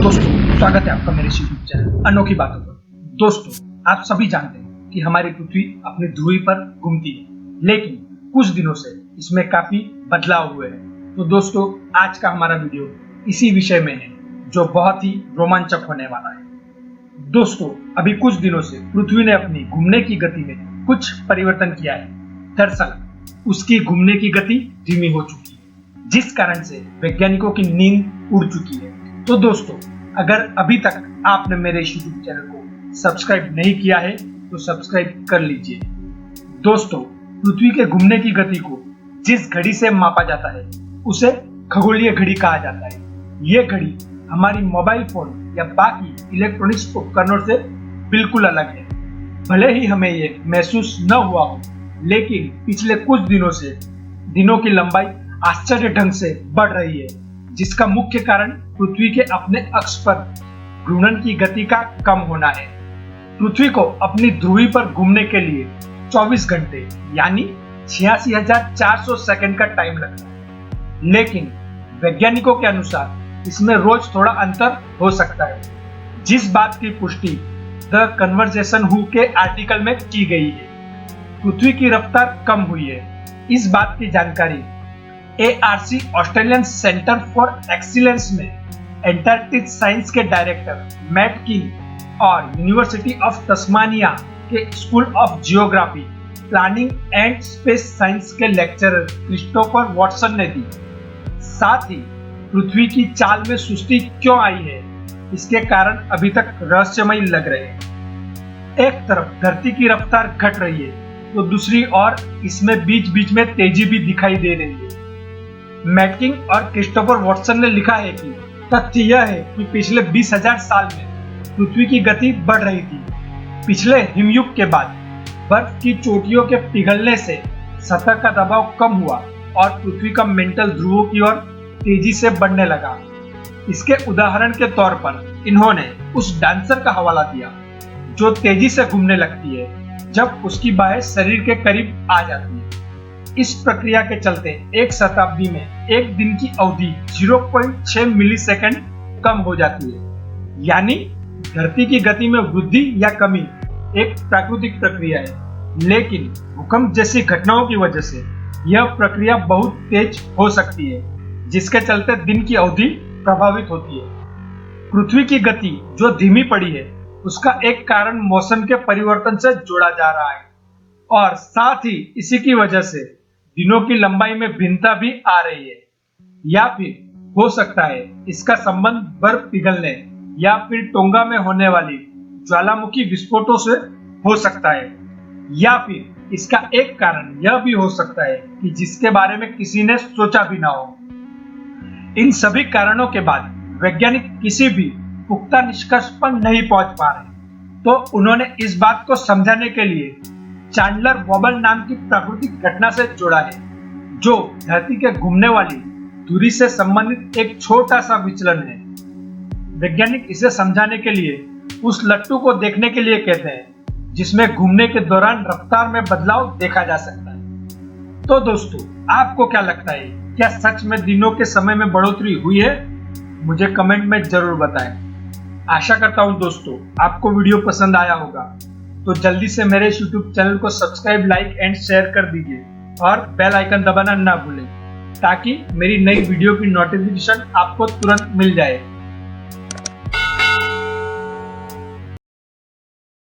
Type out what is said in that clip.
दोस्तों स्वागत है आपका मेरे यूट्यूब चैनल अनोखी बातों पर। दोस्तों आप सभी जानते हैं कि हमारी पृथ्वी अपनी ध्रुवी पर घूमती है, लेकिन कुछ दिनों से इसमें काफी बदलाव हुए हैं। तो दोस्तों आज का हमारा वीडियो इसी विषय में है, जो बहुत ही रोमांचक होने वाला है। दोस्तों अभी कुछ दिनों से पृथ्वी ने अपनी घूमने की गति में कुछ परिवर्तन किया है। दरअसल उसकी घूमने की गति धीमी हो चुकी है, जिस कारण से वैज्ञानिकों की नींद उड़ चुकी है। तो दोस्तों अगर अभी तक आपने मेरे यूट्यूब चैनल को सब्सक्राइब नहीं किया है तो सब्सक्राइब कर लीजिए। दोस्तों पृथ्वी के घूमने की गति को जिस घड़ी से मापा जाता है उसे खगोलीय घड़ी कहा जाता है। ये घड़ी हमारी मोबाइल फोन या बाकी इलेक्ट्रॉनिक्स उपकरणों से बिल्कुल अलग है। भले ही हमें ये महसूस न हुआ हो, लेकिन पिछले कुछ दिनों से दिनों की लंबाई आश्चर्य ढंग से बढ़ रही है, जिसका मुख्य कारण पृथ्वी के अपने अक्ष पर घूर्णन की गति का कम होना है। पृथ्वी को अपनी ध्रुवी पर घूमने के लिए 24 घंटे यानी 86,400 सेकंड का टाइम लगता है, लेकिन वैज्ञानिकों के अनुसार इसमें रोज थोड़ा अंतर हो सकता है, जिस बात की पुष्टि द कन्वर्सेशन हु के आर्टिकल में की गई है। पृथ्वी की रफ्तार कम हुई है, इस बात की जानकारी ARC Australian centre for excellence में एंटार्क्टिक साइंस के डायरेक्टर मैट किन और यूनिवर्सिटी ऑफ तस्मानिया के school of geography, planning and space science के लेक्चरर क्रिस्टोफर वॉटसन ने दी। साथ ही पृथ्वी की चाल में सुस्ती क्यों आई है, इसके कारण अभी तक रहस्यमय लग रहे हैं। एक तरफ धरती की रफ्तार घट रही है तो दूसरी ओर इसमें बीच बीच में तेजी भी दिखाई दे रही है। मैटकिंग और क्रिस्टोफर वॉटसन ने लिखा है कि तथ्य यह है कि पिछले 20,000 साल में पृथ्वी की गति बढ़ रही थी। पिछले हिमयुग के बाद बर्फ की चोटियों के पिघलने से सतह का दबाव कम हुआ और पृथ्वी का मेंटल ध्रुवों की ओर तेजी से बढ़ने लगा। इसके उदाहरण के तौर पर इन्होंने उस डांसर का हवाला दिया जो तेजी से घूमने लगती है जब उसकी बाहें शरीर के करीब आ जाती है। इस प्रक्रिया के चलते एक शताब्दी में एक दिन की अवधि 0.6 मिलीसेकंड कम हो जाती है। यानी धरती की गति में वृद्धि या कमी एक प्राकृतिक प्रक्रिया है, लेकिन भूकंप जैसी घटनाओं की वजह से यह प्रक्रिया बहुत तेज हो सकती है, जिसके चलते दिन की अवधि प्रभावित होती है। पृथ्वी की गति जो धीमी पड़ी है उसका एक कारण मौसम के परिवर्तन से जोड़ा जा रहा है, और साथ ही इसी की वजह से दिनों की लंबाई में भिन्नता भी आ रही है। या फिर हो सकता है इसका संबंध बर्फ पिघलने या फिर टोंगा में होने वाली ज्वालामुखी विस्फोटों से हो सकता है, या फिर इसका एक कारण यह भी हो सकता है कि जिसके बारे में किसी ने सोचा भी ना हो। इन सभी कारणों के बाद वैज्ञानिक किसी भी पुख्ता निष्कर्ष पर नहीं पहुंच पा रहे, तो उन्होंने इस बात को समझाने के लिए चांडलर वॉबल नाम की प्राकृतिक घटना से जोड़ा है, जो धरती के घूमने वाली धुरी से संबंधित एक छोटा सा विचलन है। वैज्ञानिक इसे समझाने के लिए उस लट्टू को देखने के लिए कहते हैं जिसमें घूमने के दौरान रफ्तार में बदलाव देखा जा सकता है। तो दोस्तों आपको क्या लगता है, क्या सच में दिनों के समय में बढ़ोतरी हुई है? मुझे कमेंट में जरूर बताएं। आशा करता हूं दोस्तों आपको वीडियो पसंद आया होगा, तो जल्दी से मेरे YouTube चैनल को सब्सक्राइब, लाइक एंड शेयर कर दीजिए और बेल आइकन दबाना ना भूलें, ताकि मेरी नई वीडियो की नोटिफिकेशन आपको तुरंत मिल जाए।